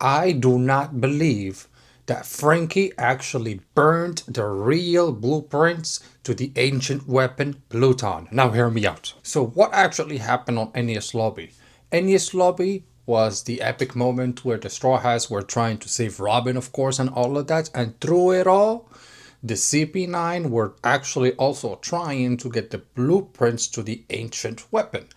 I do not believe that Franky actually burned the real blueprints to the ancient weapon Pluton. Now hear me out. So what actually happened on NES Lobby? NES Lobby was the epic moment where the Straw Hats were trying to save Robin, of course, and all of that, and through it all, the CP9 were actually also trying to get the blueprints to the ancient weapon.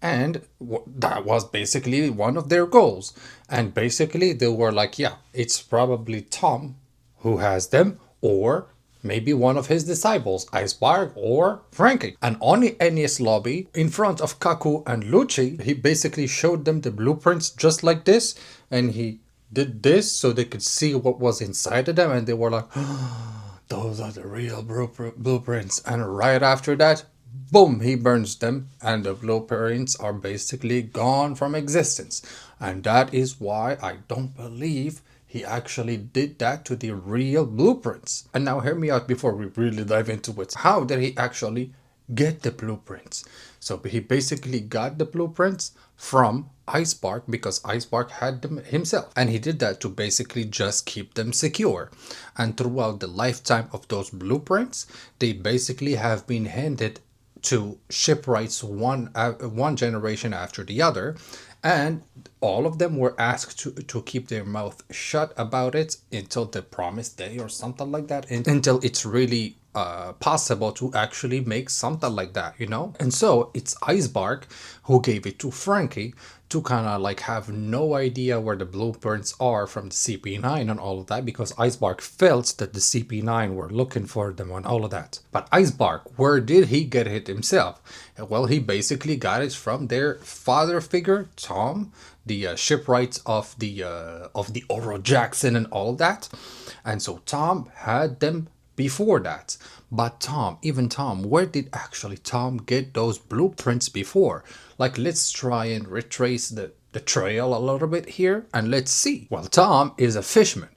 And that was basically one of their goals. And basically, they were like, yeah, it's probably Tom who has them, or maybe one of his disciples, Icebark or Frankie. And on the NES lobby, in front of Kaku and Lucci, he basically showed them the blueprints just like this. And he did this so they could see what was inside of them. And they were like, those are the real blueprints. And right after that, boom, he burns them, and the blueprints are basically gone from existence. And that is why I don't believe he actually did that to the real blueprints. And now hear me out before we really dive into it. How did he actually get the blueprints? So he basically got the blueprints from Icebark because Icebark had them himself. And he did that to basically just keep them secure. And throughout the lifetime of those blueprints, they basically have been handed to shipwrights one generation after the other, and all of them were asked to keep their mouth shut about it until the promised day or something like that, until it's really possible to actually make something like that, you know? And so it's Icebark who gave it to Frankie to kind of like have no idea where the blueprints are from the CP9 and all of that, because Icebark felt that the CP9 were looking for them and all of that. But Icebark, where did he get it himself? Well, he basically got it from their father figure, Tom, the shipwrights of the Oro Jackson and all that. And so Tom had them before that. But Tom, even Tom, where did actually Tom get those blueprints before? Like, let's try and retrace the trail a little bit here and let's see. Well, Tom is a fisherman.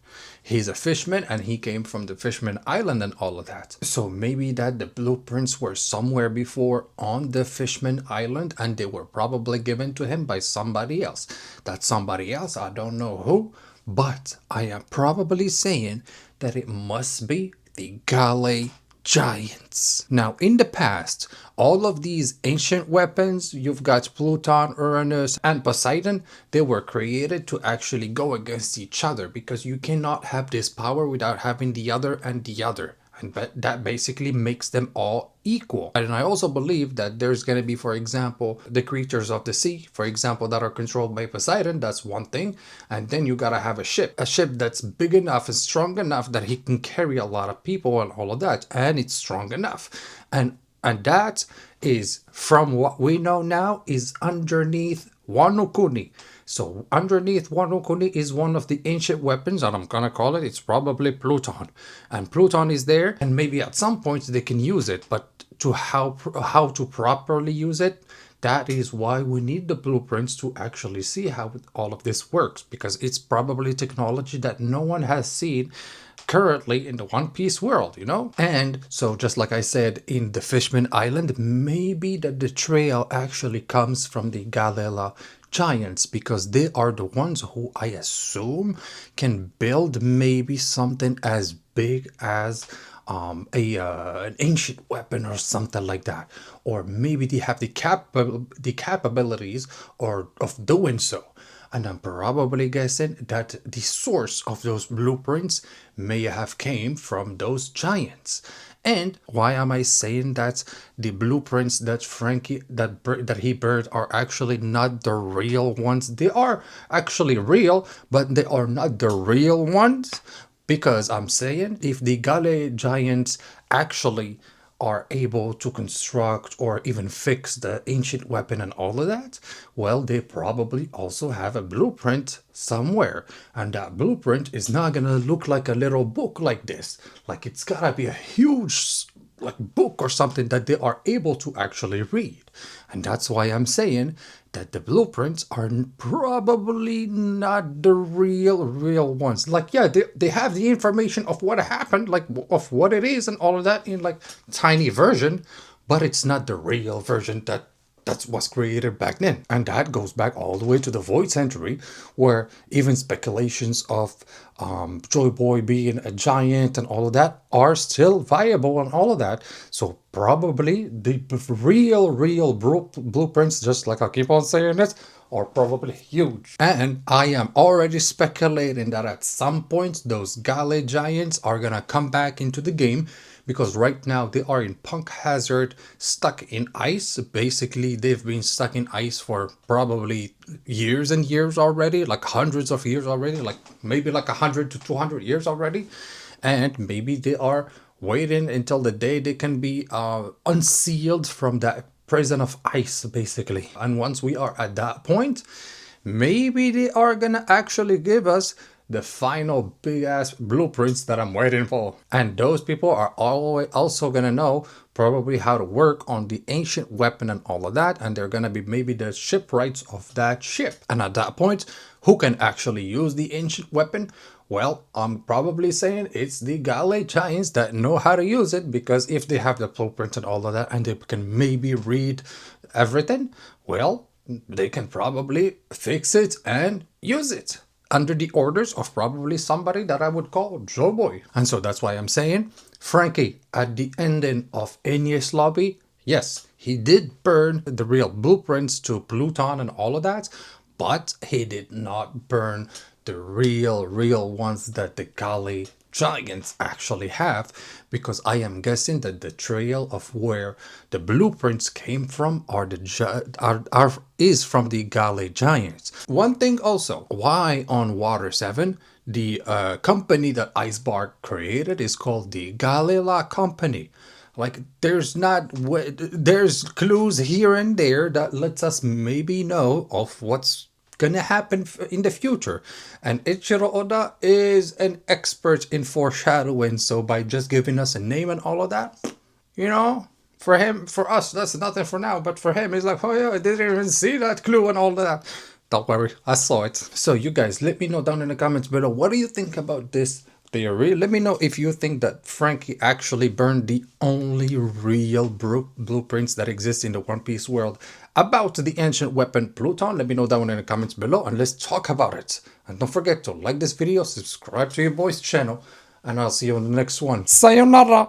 He's a fisherman and he came from the Fisherman Island and all of that. So maybe that the blueprints were somewhere before on the Fisherman Island and they were probably given to him by somebody else. That somebody else, I don't know who, but I am probably saying that it must be the Galley Giants. Now, in the past, all of these ancient weapons, you've got Pluton, Uranus, and Poseidon, they were created to actually go against each other because you cannot have this power without having the other and the other. And that basically makes them all equal. And I also believe that there's going to be, for example, the creatures of the sea, for example, that are controlled by Poseidon. That's one thing. And then you got to have a ship that's big enough and strong enough that he can carry a lot of people and all of that. And it's strong enough. And that is, from what we know now, is underneath Wano Kuni. So underneath Wano Kuni is one of the ancient weapons, and I'm gonna call it's probably Pluton. And Pluton is there, and maybe at some point they can use it, but to how to properly use it, that is why we need the blueprints to actually see how all of this works, because it's probably technology that no one has seen currently in the One Piece world, you know? And so just like I said, in the Fishman Island, maybe that the trail actually comes from the Galela Giants, because they are the ones who I assume can build maybe something as big as an ancient weapon or something like that, or maybe they have the capabilities or of doing so. And I'm probably guessing that the source of those blueprints may have came from those giants. And why am I saying that the blueprints that Franky that he burned are actually not the real ones? They are actually real, but they are not the real ones. Because I'm saying if the Gale giants actually are able to construct or even fix the ancient weapon and all of that, well, they probably also have a blueprint somewhere. And that blueprint is not gonna look like a little book like this. Like, it's gotta be a huge like book or something that they are able to actually read. And that's why I'm saying that the blueprints are probably not the real ones. Like, yeah, they have the information of what happened, like of what it is and all of that in like tiny version, but it's not the real version that that was created back then. And that goes back all the way to the Void Century, where even speculations of Joy Boy being a giant and all of that are still viable and all of that. So probably the real blueprints, just like I keep on saying it, are probably huge. And I am already speculating that at some point those Galley giants are gonna come back into the game, because right now they are in Punk Hazard, stuck in ice. Basically, they've been stuck in ice for probably years and years already, like hundreds of years already, like maybe like 100 to 200 years already. And maybe they are waiting until the day they can be unsealed from that prison of ice, basically. And once we are at that point, maybe they are gonna actually give us the final big ass blueprints that I'm waiting for. And those people are always also gonna know probably how to work on the ancient weapon and all of that, and they're gonna be maybe the shipwrights of that ship. And at that point, who can actually use the ancient weapon? Well, I'm probably saying it's the Galley giants that know how to use it, because if they have the blueprint and all of that and they can maybe read everything, well, they can probably fix it and use it under the orders of probably somebody that I would call Joe Boy. And so that's why I'm saying, Franky, at the ending of Enya's lobby, yes, he did burn the real blueprints to Pluton and all of that, but he did not burn the real ones that the Galley giants actually have, because I am guessing that the trail of where the blueprints came from is from the Galley giants. One thing also, why on Water 7 the company that Icebark created is called the Galila Company. Like, there's clues here and there that lets us maybe know of what's gonna happen in the future. And Ichiro Oda is an expert in foreshadowing, so by just giving us a name and all of that, you know, for us, that's nothing for now, but for him, he's like, oh yeah, I didn't even see that clue and all that. Don't worry, I saw it. So you guys, let me know down in the comments below, what do you think about this theory? Let me know if you think that Franky actually burned the only real blueprints that exist in the One Piece world about the ancient weapon Pluton. Let me know down in the comments below and let's talk about it. And don't forget to like this video, subscribe to your boy's channel, and I'll see you on the next one. Sayonara!